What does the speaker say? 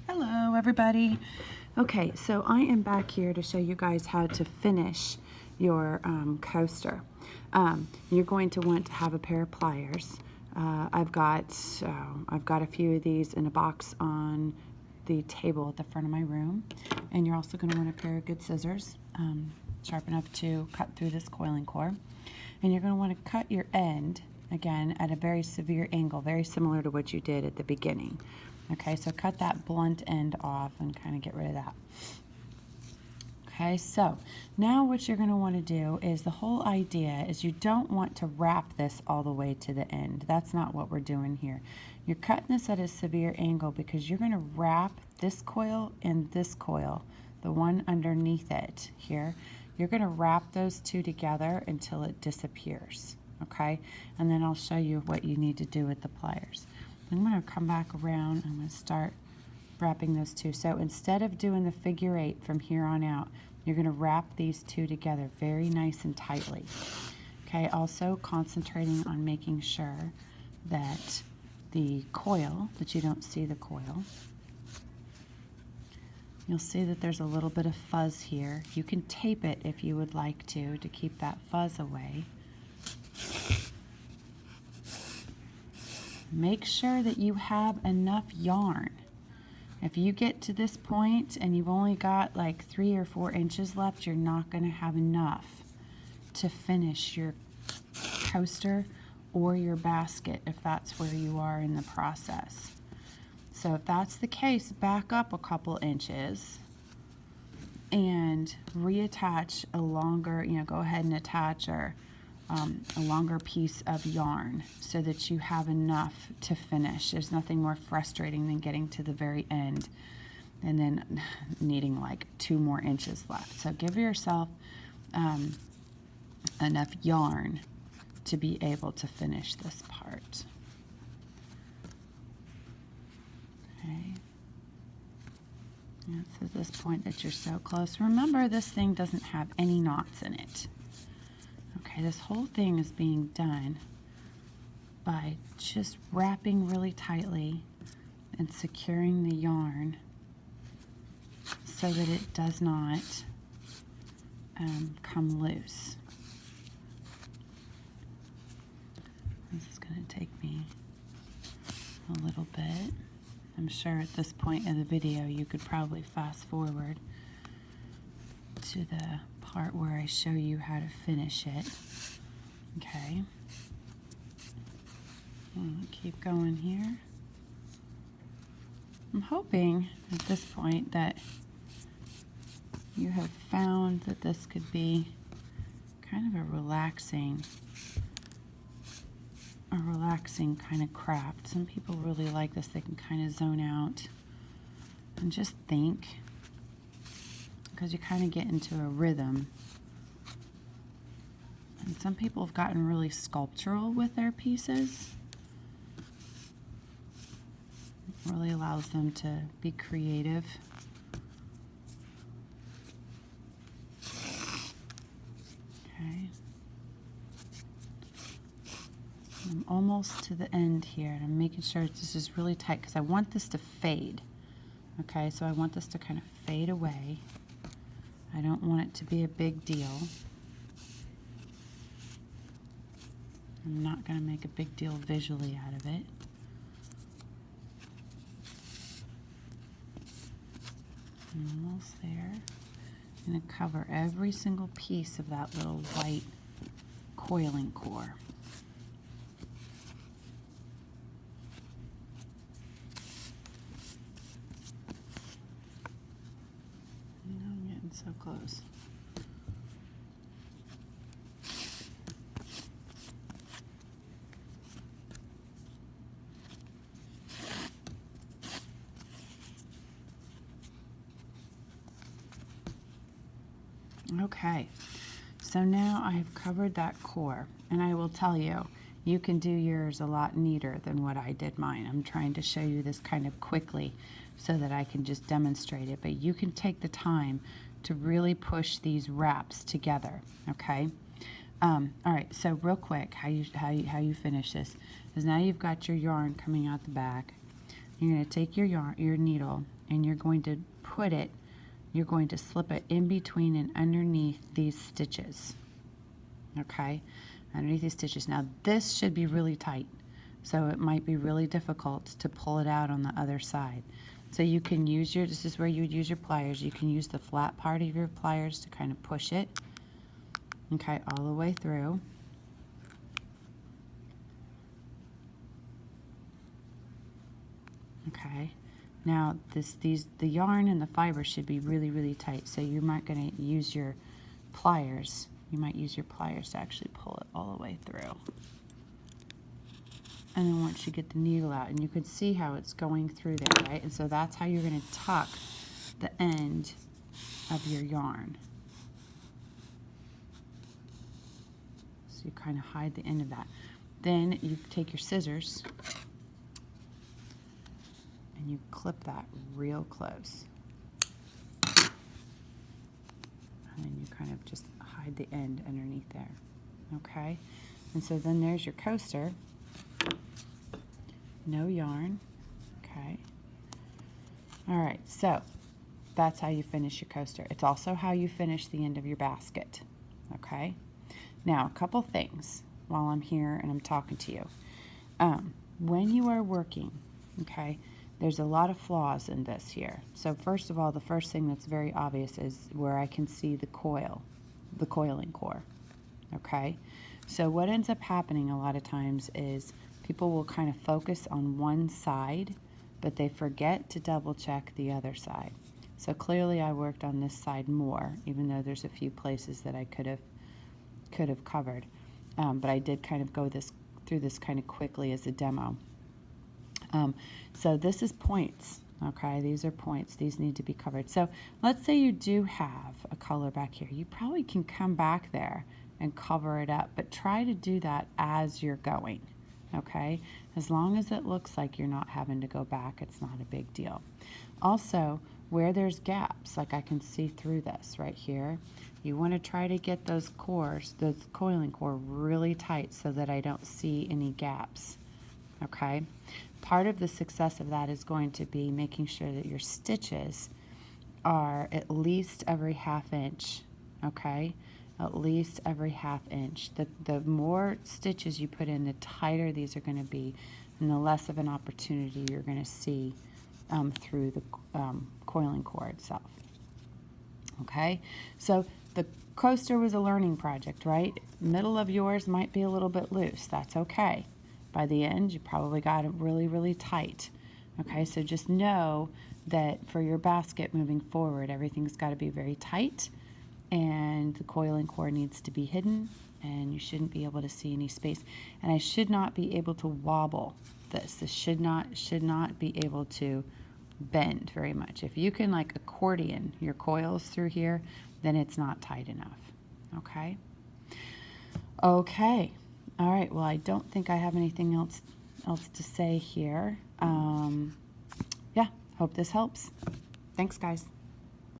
Hello everybody. Okay, so I am back here to show you guys how to finish your coaster. You're going to want to have a pair of pliers. I've got a few of these in a box on the table at the front of my room, and you're also going to want a pair of good scissors, sharp enough to cut through this coiling core. And you're going to want to cut your end again at a very severe angle, very similar to what you did at the beginning. Okay, so cut that blunt end off and kind of get rid of that. Okay, so now what you're going to want to do is, the whole idea is you don't want to wrap this all the way to the end. That's not what we're doing here. You're cutting this at a severe angle because you're going to wrap this coil and this coil, the one underneath it here. You're going to wrap those two together until it disappears. Okay, and then I'll show you what you need to do with the pliers. I'm going to come back around. I'm going to start wrapping those two. So instead of doing the figure 8 from here on out, you're going to wrap these two together very nice and tightly. Okay, also concentrating on making sure that the coil, that you don't see the coil. You'll see that there's a little bit of fuzz here. You can tape it if you would like to keep that fuzz away. Make sure that you have enough yarn. If you get to this point and you've only got like 3 or 4 inches left, you're not going to have enough to finish your coaster or your basket if that's where you are in the process. So if that's the case, back up a couple inches and reattach a longer, go ahead and attach a longer piece of yarn so that you have enough to finish. There's nothing more frustrating than getting to the very end and then needing like 2 more inches left. So give yourself enough yarn to be able to finish this part. Okay. It's at this point that you're so close. Remember, this thing doesn't have any knots in it. Okay, this whole thing is being done by just wrapping really tightly and securing the yarn so that it does not come loose. This is going to take me a little bit. I'm sure at this point in the video you could probably fast forward to the part where I show you how to finish it. Okay. Keep going here. I'm hoping at this point that you have found that this could be kind of a relaxing kind of craft. Some people really like this. They can kind of zone out and just think, because you kind of get into a rhythm. And some people have gotten really sculptural with their pieces. It really allows them to be creative. Okay. I'm almost to the end here, and I'm making sure this is really tight because I want this to fade. Okay, so I want this to kind of fade away. I don't want it to be a big deal. I'm not going to make a big deal visually out of it. I'm almost there. I'm going to cover every single piece of that little white coiling core. I'm getting so close. Okay, so now I have covered that core, and I will tell you, you can do yours a lot neater than what I did mine. I'm trying to show you this kind of quickly so that I can just demonstrate it, but you can take the time to really push these wraps together, okay? All right, so real quick, how you finish this is, now you've got your yarn coming out the back. you're going to take your yarn, your needle, and you're going to put it, you're going to slip it in between and underneath these stitches. Okay, underneath these stitches. Now this should be really tight, so it might be really difficult to pull it out on the other side. So you can use your, this is where you would use your pliers. You can use the flat part of your pliers to kind of push it, okay, all the way through. Okay, now the yarn and the fiber should be really, really tight, so you might gonna use your pliers. You might use your pliers to actually pull it all the way through. And then once you get the needle out, and you can see how it's going through there, right? And so that's how you're going to tuck the end of your yarn. So you kind of hide the end of that. Then you take your scissors and you clip that real close. And then you kind of just hide the end underneath there. Okay? And so then there's your coaster. No yarn. Okay. All right, so that's how you finish your coaster. It's also how you finish the end of your basket. Okay. Now, a couple things while I'm here and I'm talking to you. When you are working, okay, there's a lot of flaws in this here. So first of all, the first thing that's very obvious is where I can see the coil, the coiling core. Okay. So what ends up happening a lot of times is people will kind of focus on one side, but they forget to double check the other side. So clearly I worked on this side more, even though there's a few places that I could have covered. But I did kind of go through this kind of quickly as a demo. So this is points, okay? These are points. These need to be covered. So let's say you do have a color back here. You probably can come back there and cover it up, but try to do that as you're going. Okay, as long as it looks like you're not having to go back, it's not a big deal. Also, where there's gaps, like I can see through this right here, you want to try to get those cores, those coiling core really tight so that I don't see any gaps. Okay, part of the success of that is going to be making sure that your stitches are at least every ½ inch. Okay, at least every ½ inch. The more stitches you put in, the tighter these are going to be, and the less of an opportunity you're going to see through the coiling core itself. Okay, so the coaster was a learning project, right? Middle of yours might be a little bit loose. That's okay. By the end, you probably got it really, really tight. Okay, so just know that for your basket moving forward, everything's got to be very tight, and the coiling core needs to be hidden, and you shouldn't be able to see any space. And I should not be able to wobble this. This should not be able to bend very much. If you can like accordion your coils through here, then it's not tight enough. Okay? Okay. All right. Well, I don't think I have anything else to say here. Yeah, hope this helps. Thanks, guys.